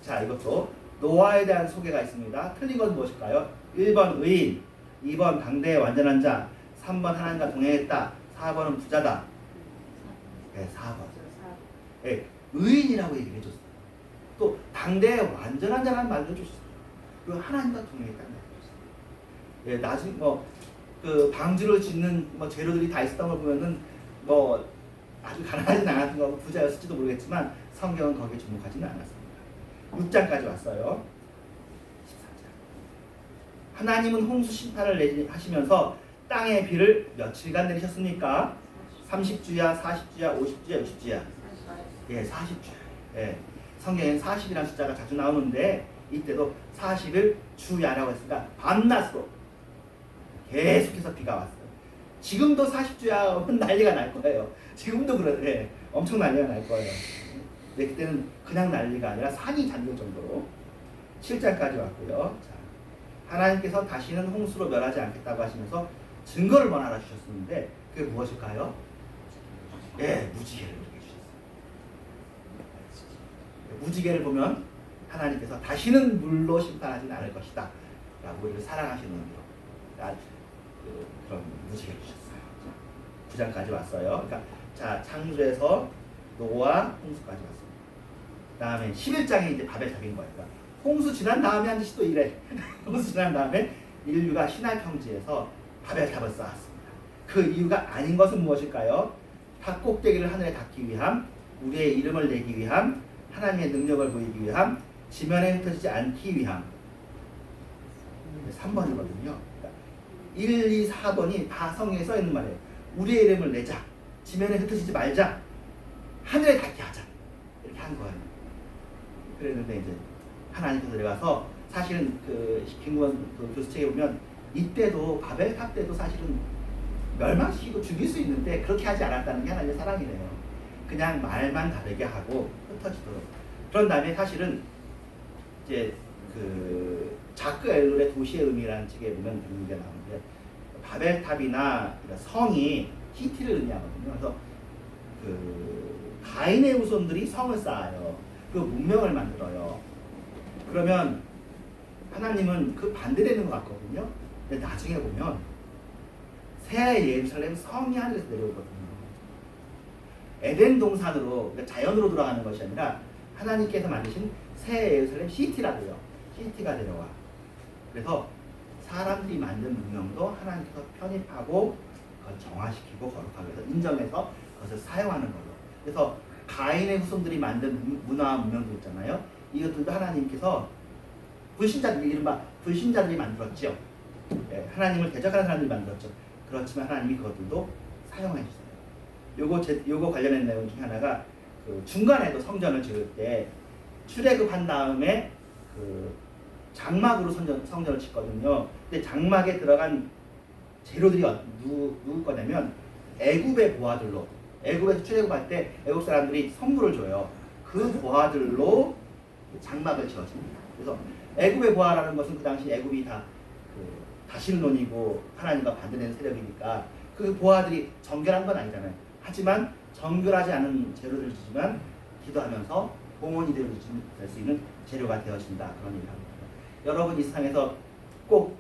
[SPEAKER 4] 자, 이것도 노아에 대한 소개가 있습니다. 틀린 것은 무엇일까요? 1번 의인, 2번 당대의 완전한 자, 3번 하나님과 동행했다, 4번은 부자다. 네, 4번. 네, 의인이라고 얘기를 해줬어요. 또 당대의 완전한 자라는 말도 해줬어요. 그리고 하나님과 동행했다는 말도 해줬어요. 예, 나중에 그 방주를 짓는 재료들이 다 있었던 걸 보면은 아주 가난하진 않았던 거고 부자였을지도 모르겠지만 성경은 거기에 주목하지는 않았습니다. 6장까지 왔어요. 14장. 하나님은 홍수 심판을 하시면서 땅의 비를 며칠간 내리셨습니까? 30주야, 40주야, 50주야, 60주야. 예, 40주야. 예. 성경에는 40이라는 숫자가 자주 나오는데 이때도 40을 주야라고 했으니까 밤낮으로 계속해서 비가 왔어요. 지금도 40주야 오면 난리가 날 거예요. 지금도 그래. 엄청 난리가 날 거예요. 근데 그때는 그냥 난리가 아니라 산이 잠길 정도로. 7장까지 왔고요. 자, 하나님께서 다시는 홍수로 멸하지 않겠다고 하시면서 증거를 원하라 주셨었는데 그게 무엇일까요? 예, 무지개를 이렇게 주셨어요. 무지개를 보면 하나님께서 다시는 물로 심판하지는 않을 것이다 라고 우리를 사랑하시는 의미로 그런 무지개를 주셨어요. 9장까지 왔어요. 그러니까 자, 창조에서 노아 홍수까지 왔습니다. 다음에 11장에 이제 바벨 잡인 거예요. 그러니까 홍수 지난 다음에 한 짓이 또 이래. 홍수 지난 다음에 인류가 신할 평지에서 바벨 탑을 쌓았습니다. 그 이유가 아닌 것은 무엇일까요? 탑 꼭대기를 하늘에 닿기 위함, 우리의 이름을 내기 위함, 하나님의 능력을 보이기 위함, 지면에 흩어지지 않기 위함. 3번이거든요. 1, 2, 4번이 다 성경에 써 있는 말이에요. 우리의 이름을 내자, 지면에 흩어지지 말자, 하늘에 닿게 하자, 이렇게 한 거예요. 그랬는데 이제 하나님께서 내려가서 사실은 그 김구원 그 교수책에 보면 이때도 바벨탑 때도 사실은 멸망시키고 죽일 수 있는데 그렇게 하지 않았다는 게 하나님의 사랑이래요. 그냥 말만 다르게 하고 흩어지도록. 그런 다음에 사실은 이제 그 자크 엘룰의 도시의 의미라는 책에 보면 그런 게 나오는데 바벨탑이나 성이 히티를 의미하거든요. 그래서 그 가인의 후손들이 성을 쌓아요. 그 문명을 만들어요. 그러면 하나님은 그 반대되는 것 같거든요. 근데 나중에 보면 새 예루살렘 성이 하늘에서 내려오거든요. 에덴 동산으로, 그러니까 자연으로 돌아가는 것이 아니라 하나님께서 만드신 새 예루살렘 시티라고요. 시티가 내려와. 그래서 사람들이 만든 문명도 하나님께서 편입하고 그걸 정화시키고 거룩하게 해서 인정해서 그것을 사용하는 거죠. 그래서 가인의 후손들이 만든 문화와 문명도 있잖아요. 이것들도 하나님께서 불신자들이, 이른바 불신자들이 만들었죠. 예, 하나님을 대적하는 사람들이 만들었죠. 그렇지만 하나님이 그것들도 사용해 주세요. 요거 관련된 내용 중에 하나가 그 중간에도 성전을 지을 때 출애굽한 다음에 그 장막으로 성전을 짓거든요. 근데 장막에 들어간 재료들이 누구 거냐면 애굽의 보화들로, 애굽에서 출애굽할 때 애굽 사람들이 선물을 줘요. 그 보화들로 장막을 지어집니다. 그래서 애굽의 보화라는 것은 그 당시 애굽이 다 그 다실론이고 하나님과 반대되는 세력이니까 그 보화들이 정결한 건 아니잖아요. 하지만 정결하지 않은 재료를 주지만 기도하면서 봉헌이 될 수 있는 재료가 되어진다. 그런 얘기를 합니다. 여러분 이 세상에서 꼭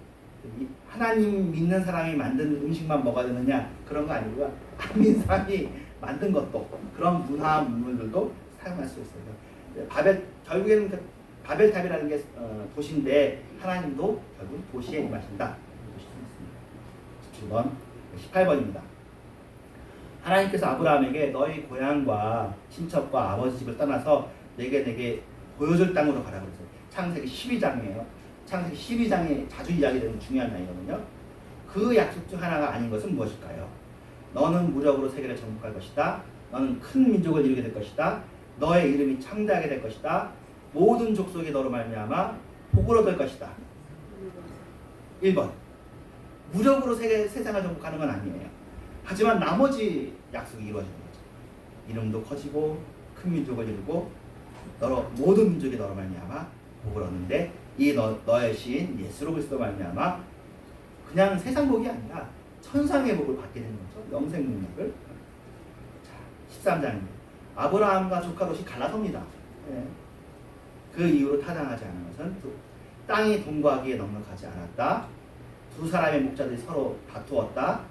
[SPEAKER 4] 하나님 믿는 사람이 만든 음식만 먹어야 되느냐 그런 거 아니고요. 안 믿는 사람이 만든 것도 그런 문화 문물들도 사용할 수 있어요. 결국에는 바벨탑이라는 게 도시인데 하나님도 결국 도시에 임하신다. 17번, 18번입니다. 하나님께서 아브라함에게 너희 고향과 친척과 아버지 집을 떠나서 내게 보여줄 땅으로 가라고 그랬어요. 창세기 12장이에요. 창세기 12장에 자주 이야기되는 중요한 내용이거든요. 그 약속 중 하나가 아닌 것은 무엇일까요? 너는 무력으로 세계를 정복할 것이다. 너는 큰 민족을 이루게 될 것이다. 너의 이름이 창대하게 될 것이다. 모든 족속이 너로 말미암아 복을 얻을 것이다. 1번. 무력으로 세상을 정복하는 건 아니에요. 하지만 나머지 약속이 이루어지는 거죠. 이름도 커지고 큰 민족을 이루고 모든 민족이 너로 말미암아 복을 얻는데 이 너의 시인 예수로 그리스도 말미암아 그냥 세상 복이 아니라 천상의 복을 받게 되는 거죠. 영생 능력을. 자, 13장입니다. 아브라함과 조카 롯이 갈라섭니다. 네. 그 이후로 타당하지 않은 것은 땅이 동거하기에 넉넉하지 않았다. 두 사람의 목자들이 서로 다투었다.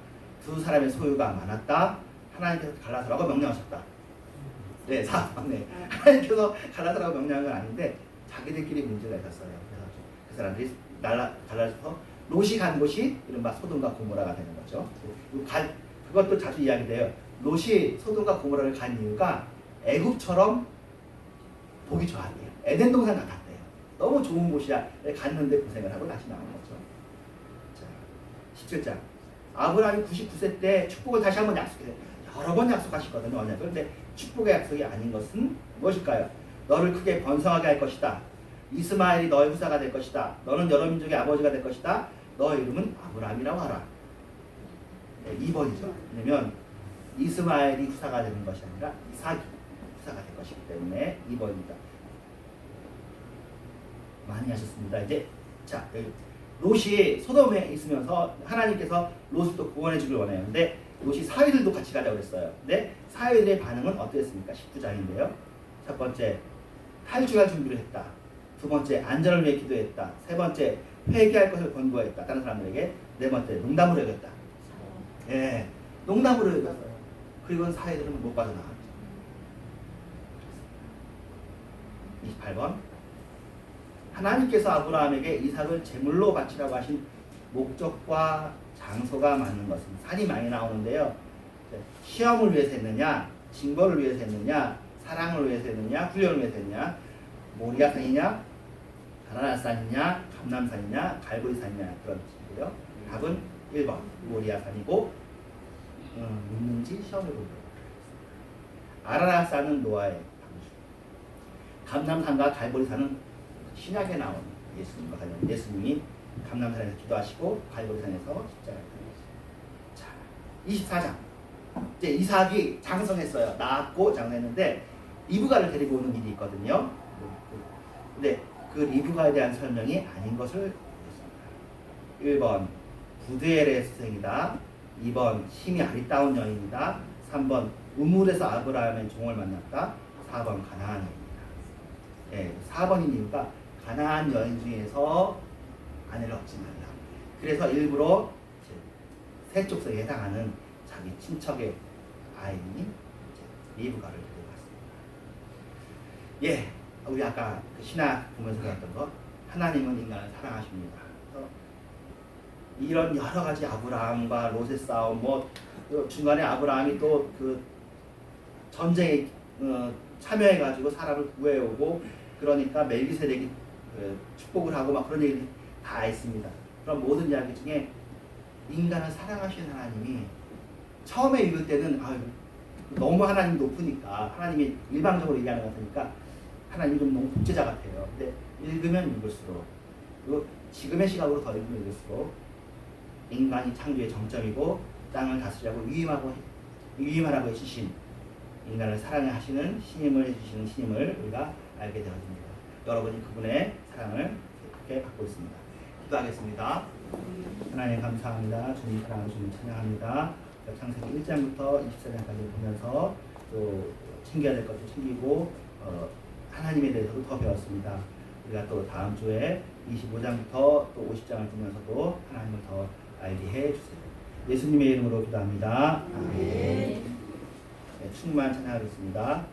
[SPEAKER 4] 두 사람의 소유가 많았다. 하나님께서 갈라서라고 명령하셨다. 네, 4번. 네. 하나님께서 갈라서라고 명령한 건 아닌데 자기들끼리 문제가 있었어요. 그래서 그 사람들이 갈라서 롯이 간 곳이 이른바 소돔과 고모라가 되는 거죠. 그것도 자주 이야기돼요. 롯이 소돔과 고모라를 간 이유가 애굽처럼 보기 좋았대요. 에덴 동산 같았대요. 너무 좋은 곳이야. 갔는데 고생을 하고 다시 나온 거죠. 자, 17장. 아브라함이 99세 때 축복을 다시 한번 약속해요. 여러 번 약속하시거든요. 언약을. 그런데 축복의 약속이 아닌 것은 무엇일까요? 너를 크게 번성하게 할 것이다. 이스마엘이 너의 후사가 될 것이다. 너는 여러 민족의 아버지가 될 것이다. 너의 이름은 아브라함이라고 하라. 네, 2번이죠. 왜냐면 이스마엘이 후사가 되는 것이 아니라 이삭이 후사가 될 것이기 때문에 2번입니다. 많이 하셨습니다. 이제 자, 롯이 소돔에 있으면서 하나님께서 롯을 또 구원해 주길 원해요. 근데 롯이 사위들도 같이 가자고 그랬어요. 근데 사위들의 반응은 어땠습니까? 19장인데요. 첫 번째, 탈주할 준비를 했다. 두 번째, 안전을 위해 기도했다. 세 번째, 회개할 것을 권고했다. 다른 사람들에게. 네 번째, 농담으로 여겼다. 예, 농담으로 여겼어요. 그리고 사위들은 못 빠져나갔죠. 28번. 하나님께서 아브라함에게 이삭을 제물로 바치라고 하신 목적과 장소가 맞는 것은 산이 많이 나오는데요. 시험을 위해서 했느냐, 징벌을 위해서 했느냐, 사랑을 위해서 했느냐, 훈련을 위해서 했느냐, 모리아산이냐, 가라나산이냐, 감람산이냐, 갈보리산이냐 그런 뜻이고요. 답은 1번 모리아산이고 믿는지 시험을 보도록 하겠습니다. 아라라산은 노아의 방주, 감람산과 갈보리산은 신약에 나온 예수님과 관련 예수님이 감람산에서 기도하시고 갈보리산에서 십자가를 자, 24장. 이제 이삭이 장성했어요. 낳았고 장성했는데 리브가를 데리고 오는 일이 있거든요. 근데 그 리브가에 대한 설명이 아닌 것을 보겠습니다. 1번 부드엘의 스승이다. 2번 힘이 아리따운 여인이다. 3번 우물에서 아브라함의 종을 만났다. 4번 가나안 여인이다. 네, 4번인 이유가 가나안 여인 중에서 아내를 얻지 말라. 그래서 일부러 세 족속에 해당하는 자기 친척의 아이인 리브가를 데리고 왔습니다. 예, 우리 아까 그 신학 보면서 배웠던 거, 하나님은 인간을 사랑하십니다. 이런 여러 가지 아브라함과 롯의 싸움, 중간에 아브라함이 또 그 전쟁에 참여해가지고 사람을 구해오고, 그러니까 멜기세덱이 축복을 하고 막 그런 얘기들이 다 있습니다. 그런 모든 이야기 중에 인간을 사랑하시는 하나님이 처음에 읽을 때는 너무 하나님이 높으니까, 하나님이 일방적으로 얘기하는 것 같으니까 하나님이 좀 너무 독재자 같아요. 근데 읽으면 읽을수록, 그리고 지금의 시각으로 더 읽으면 읽을수록 인간이 창조의 정점이고 땅을 다스리라고 위임하라고 해주신, 인간을 사랑하시는 신임을 해주시는 신임을 우리가 알게 되었습니다. 여러분이 그분의 사랑을 그렇게 받고 있습니다. 기도하겠습니다. 하나님 감사합니다. 주님 사랑하는 주님 찬양합니다. 창세기 1장부터 24장까지 보면서 또 챙겨야 될 것도 챙기고 하나님에 대해서도 더 배웠습니다. 우리가 또 다음 주에 25장부터 또 50장을 보면서도 하나님을 더 알게 해주세요. 예수님의 이름으로 기도합니다. 아멘. 네, 충만 찬양하겠습니다.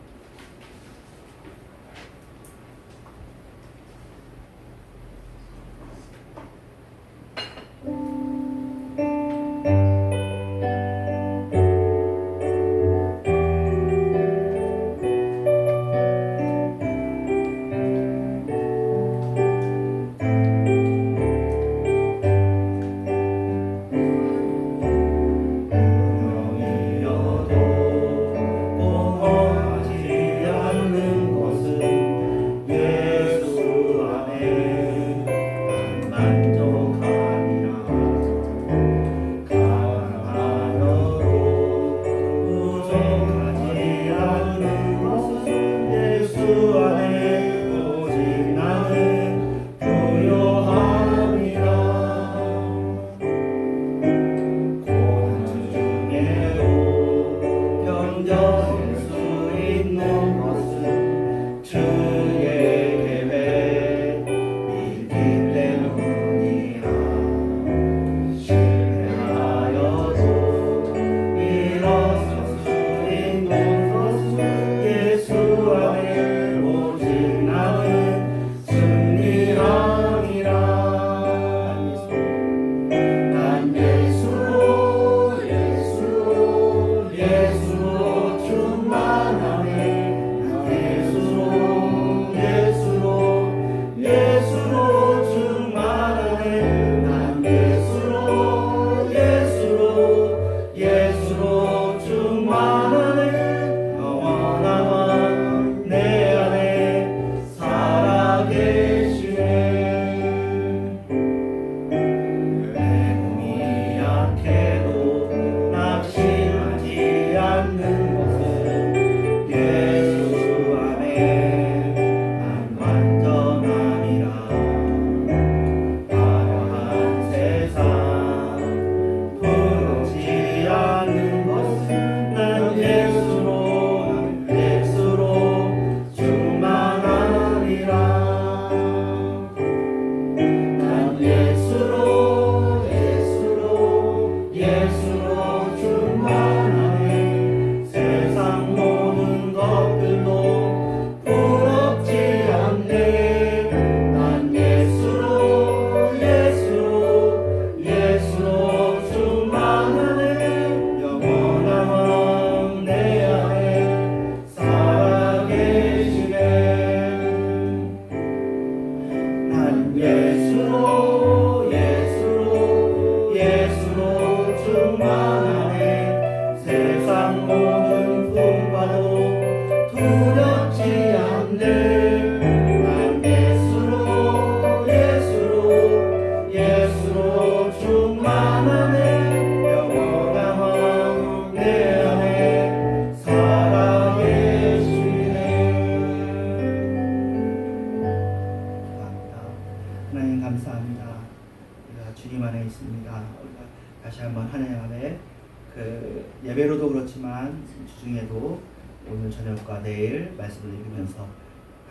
[SPEAKER 4] 예배로도 그렇지만 주중에도 오늘 저녁과 내일 말씀을 읽으면서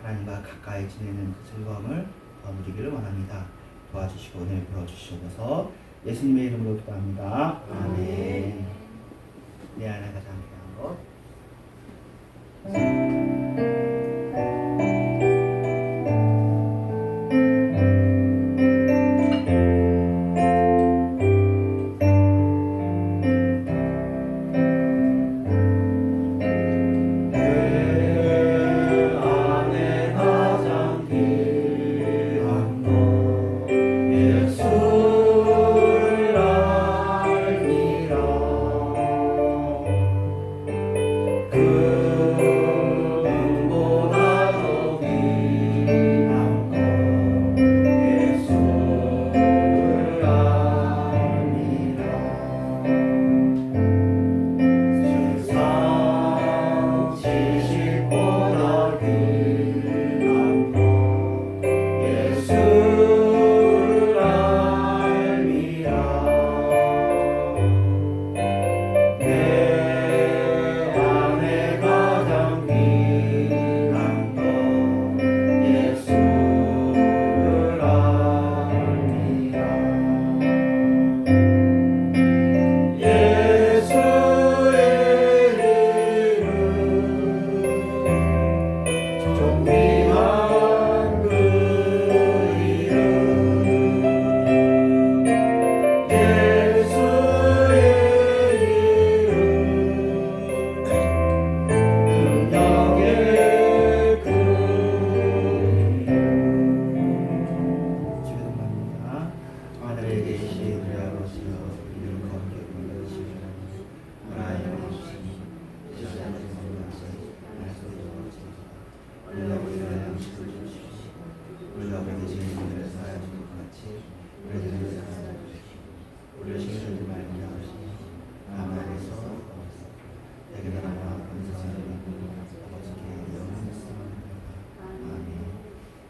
[SPEAKER 4] 하나님과 가까이 지내는 그 즐거움을 더 누리기를 원합니다. 도와주시고 은혜를 부어주시옵소서. 예수님의 이름으로 기도합니다. 아멘. 내 안에 가장 귀한 것.
[SPEAKER 3] 그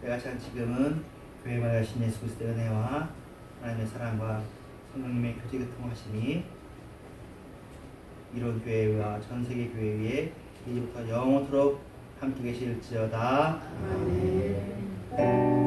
[SPEAKER 4] 내가 참 지금은 교회마다 하신 예수 그리스도의 은혜와 하나님의 사랑과 성령님의 교제 교통하심이 이런 교회와 전 세계 교회 위에 이제부터 영원토록 함께 계실지어다.
[SPEAKER 2] 아멘.